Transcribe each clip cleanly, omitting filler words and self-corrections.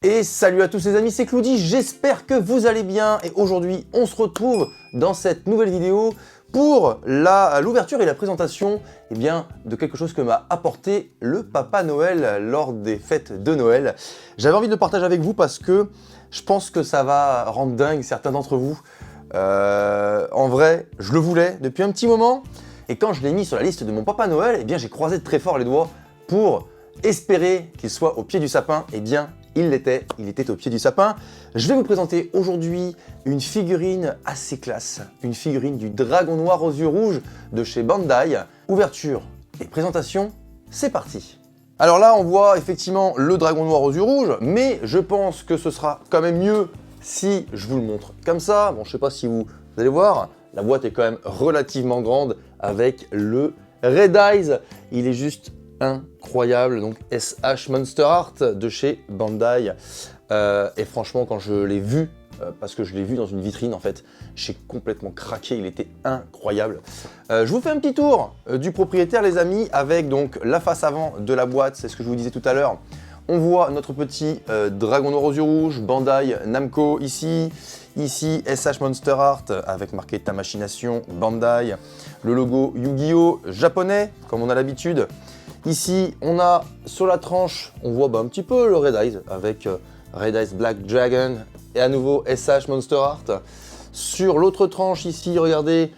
Et salut à tous les amis, c'est Cloudy, j'espère que vous allez bien et aujourd'hui on se retrouve dans cette nouvelle vidéo pour l'ouverture et la présentation de quelque chose que m'a apporté le Papa Noël lors des fêtes de Noël. J'avais envie de le partager avec vous parce que je pense que ça va rendre dingue certains d'entre vous. En vrai, je le voulais depuis un petit moment et quand je l'ai mis sur la liste de mon Papa Noël, j'ai croisé très fort les doigts pour espérer qu'il soit au pied du sapin. Il était au pied du sapin. Je vais vous présenter aujourd'hui une figurine assez classe, une figurine du dragon noir aux yeux rouges de chez Bandai. Ouverture et présentation, c'est parti. Alors là, on voit effectivement le dragon noir aux yeux rouges, mais je pense que ce sera quand même mieux si je vous le montre comme ça. Bon, je sais pas si vous allez voir, la boîte est quand même relativement grande avec le Red Eyes. Il est juste incroyable, donc SH Monster Art de chez Bandai. Et franchement, quand je l'ai vu, parce que je l'ai vu dans une vitrine en fait, j'ai complètement craqué, il était incroyable. Je vous fais un petit tour du propriétaire les amis, avec donc la face avant de la boîte, c'est ce que je vous disais tout à l'heure. On voit notre petit dragon noir aux yeux rouges, Bandai Namco ici. Ici, SH Monster Art avec marqué Tamashii Bandai. Le logo Yu-Gi-Oh! Japonais, comme on a l'habitude. Ici, on a sur la tranche, on voit un petit peu le Red Eyes avec Red Eyes Black Dragon et à nouveau SH Monster Art. Sur l'autre tranche ici, regardez,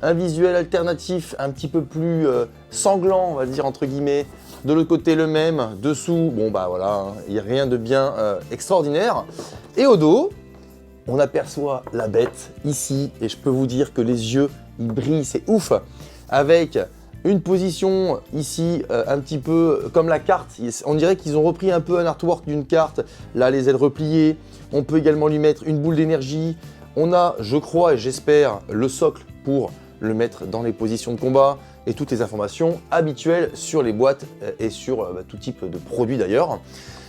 un visuel alternatif un petit peu plus sanglant, on va dire entre guillemets. De l'autre côté, le même. Dessous, bon bah voilà, il n'y a rien de bien extraordinaire. Et au dos, on aperçoit la bête ici et je peux vous dire que les yeux, ils brillent, c'est ouf. Avec une position ici un petit peu comme la carte, on dirait qu'ils ont repris un peu un artwork d'une carte, là les ailes repliées, on peut également lui mettre une boule d'énergie, on a je crois et j'espère le socle pour le mettre dans les positions de combat et toutes les informations habituelles sur les boîtes et sur tout type de produits d'ailleurs.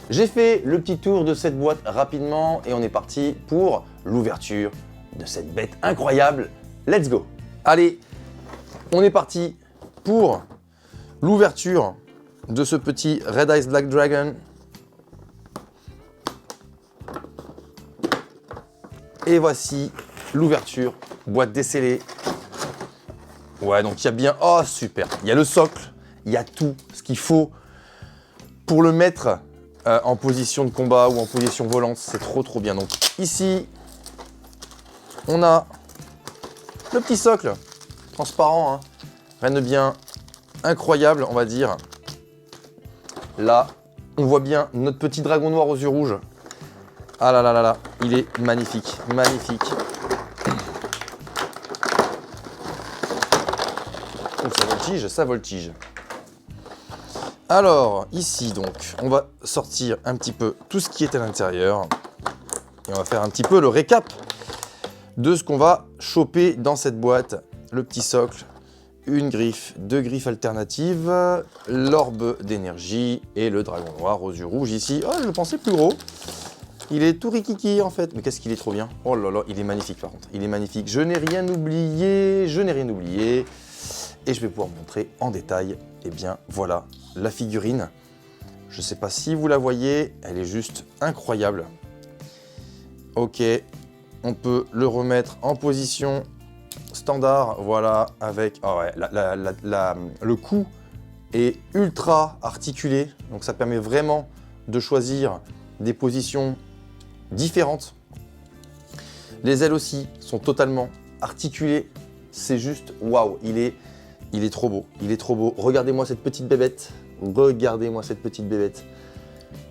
J'ai fait le petit tour de cette boîte rapidement et on est parti pour l'ouverture de cette bête incroyable. Let's go! Allez, on est parti pour l'ouverture de ce petit Red Eyes Black Dragon. Et voici l'ouverture, boîte décellée. Ouais, donc il y a bien... Oh, super! Il y a le socle, il y a tout ce qu'il faut pour le mettre en position de combat ou en position volante. C'est trop bien. Donc ici, on a le petit socle transparent, hein. Rien de bien incroyable, on va dire. Là, on voit bien notre petit dragon noir aux yeux rouges. Ah là là là là, il est magnifique, magnifique. Oh, ça voltige. Alors, ici donc, on va sortir un petit peu tout ce qui est à l'intérieur. Et on va faire un petit peu le récap de ce qu'on va choper dans cette boîte. Le petit socle. Une griffe, deux griffes alternatives, l'orbe d'énergie et le dragon noir aux yeux rouges ici. Oh, je le pensais plus gros. Il est tout rikiki en fait, mais qu'est-ce qu'il est trop bien. Oh là là, il est magnifique par contre, il est magnifique. Je n'ai rien oublié, Et je vais pouvoir montrer en détail, voilà, la figurine. Je ne sais pas si vous la voyez, elle est juste incroyable. Ok, on peut le remettre en position standard, voilà, avec le cou est ultra articulé, donc ça permet vraiment de choisir des positions différentes. Les ailes aussi sont totalement articulées, c'est juste waouh, il est trop beau, Regardez-moi cette petite bébête,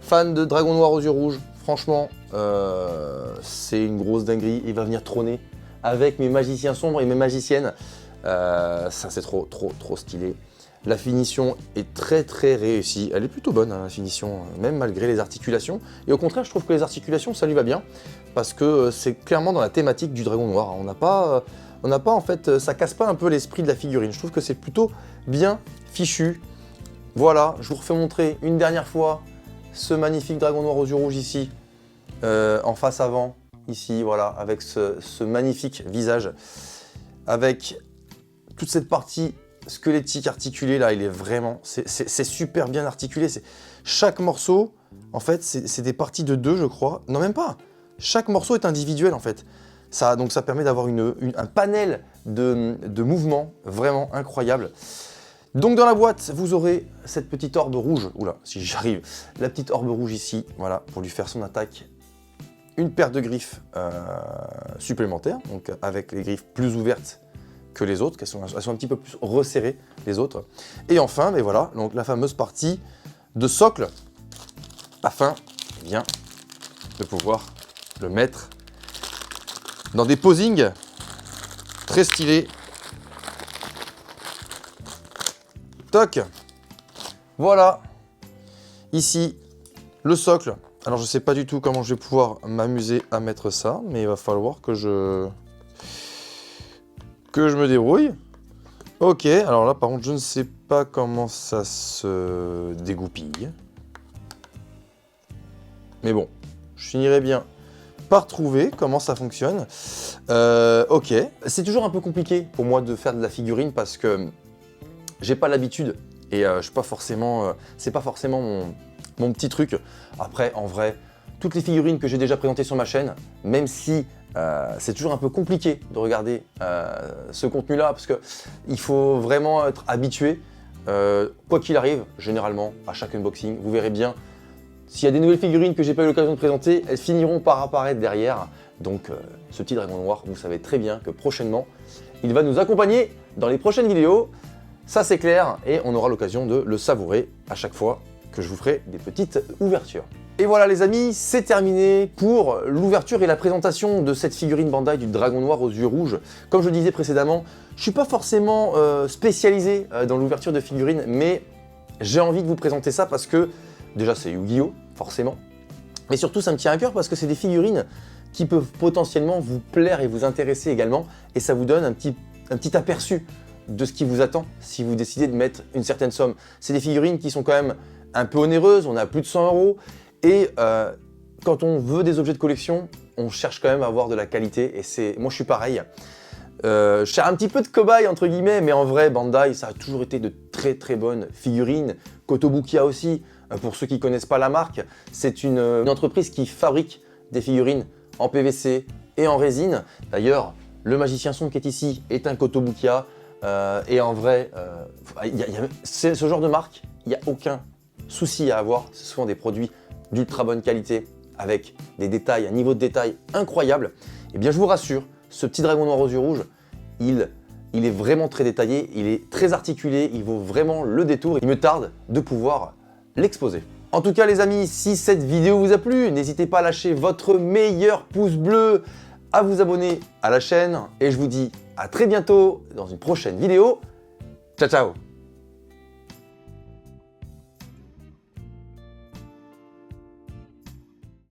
Fan de dragon noir aux yeux rouges, franchement, c'est une grosse dinguerie, il va venir trôner avec mes magiciens sombres et mes magiciennes. Ça, c'est trop stylé. La finition est très réussie. Elle est plutôt bonne, hein, la finition, même malgré les articulations. Et au contraire, je trouve que les articulations, ça lui va bien. Parce que c'est clairement dans la thématique du dragon noir. On n'a pas en fait, ça casse pas un peu l'esprit de la figurine. Je trouve que c'est plutôt bien fichu. Voilà, je vous refais montrer une dernière fois ce magnifique dragon noir aux yeux rouges ici, en face avant. Ici, voilà, avec ce magnifique visage, avec toute cette partie squelettique articulée là, il est vraiment, c'est super bien articulé. Chaque morceau en fait, c'est des parties de 2, je crois. Non, même pas. Chaque morceau est individuel, en fait. Donc ça permet d'avoir un panel de mouvements vraiment incroyable. Donc dans la boîte, vous aurez cette petite orbe rouge. Oula, si j'arrive. La petite orbe rouge ici, voilà, pour lui faire son attaque. Une paire de griffes supplémentaires, donc avec les griffes plus ouvertes que les autres, elles sont un petit peu plus resserrées, les autres. Et enfin, mais voilà, donc la fameuse partie de socle, afin eh bien, de pouvoir le mettre dans des posings très stylés. Toc. Voilà. Ici, le socle. Alors, je sais pas du tout comment je vais pouvoir m'amuser à mettre ça, mais il va falloir que je me débrouille. Ok, alors là, par contre, je ne sais pas comment ça se dégoupille. Mais bon, je finirai bien par trouver comment ça fonctionne. Ok, c'est toujours un peu compliqué pour moi de faire de la figurine parce que j'ai pas l'habitude et je suis pas forcément, c'est pas forcément mon petit truc. Après, en vrai, toutes les figurines que j'ai déjà présentées sur ma chaîne, même si c'est toujours un peu compliqué de regarder ce contenu-là parce qu'il faut vraiment être habitué. Quoi qu'il arrive, généralement, à chaque unboxing, vous verrez bien, s'il y a des nouvelles figurines que j'ai pas eu l'occasion de présenter, elles finiront par apparaître derrière. Donc ce petit dragon noir, vous savez très bien que prochainement, il va nous accompagner dans les prochaines vidéos. Ça c'est clair et on aura l'occasion de le savourer à chaque fois que je vous ferai des petites ouvertures. Et voilà les amis, c'est terminé pour l'ouverture et la présentation de cette figurine Bandai du dragon noir aux yeux rouges. Comme je le disais précédemment, je ne suis pas forcément spécialisé dans l'ouverture de figurines, mais j'ai envie de vous présenter ça parce que déjà c'est Yu-Gi-Oh, forcément, mais surtout ça me tient à cœur parce que c'est des figurines qui peuvent potentiellement vous plaire et vous intéresser également, et ça vous donne un petit aperçu de ce qui vous attend si vous décidez de mettre une certaine somme. C'est des figurines qui sont quand même un peu onéreuses, on a plus de 100 €, et quand on veut des objets de collection, on cherche quand même à avoir de la qualité, et moi je suis pareil. Je suis un petit peu de cobaye entre guillemets, mais en vrai Bandai ça a toujours été de très bonnes figurines. Kotobukiya aussi, pour ceux qui ne connaissent pas la marque, c'est une entreprise qui fabrique des figurines en PVC et en résine. D'ailleurs, le magicien son qui est ici est un Kotobukiya, et en vrai, c'est ce genre de marque, il n'y a aucun souci à avoir. Ce sont des produits d'ultra bonne qualité avec des détails, un niveau de détail incroyable. Et bien je vous rassure, ce petit dragon noir aux yeux rouges, il est vraiment très détaillé, il est très articulé, il vaut vraiment le détour. Il me tarde de pouvoir l'exposer. En tout cas les amis, si cette vidéo vous a plu, n'hésitez pas à lâcher votre meilleur pouce bleu, à vous abonner à la chaîne, et je vous dis à très bientôt dans une prochaine vidéo. Ciao ciao!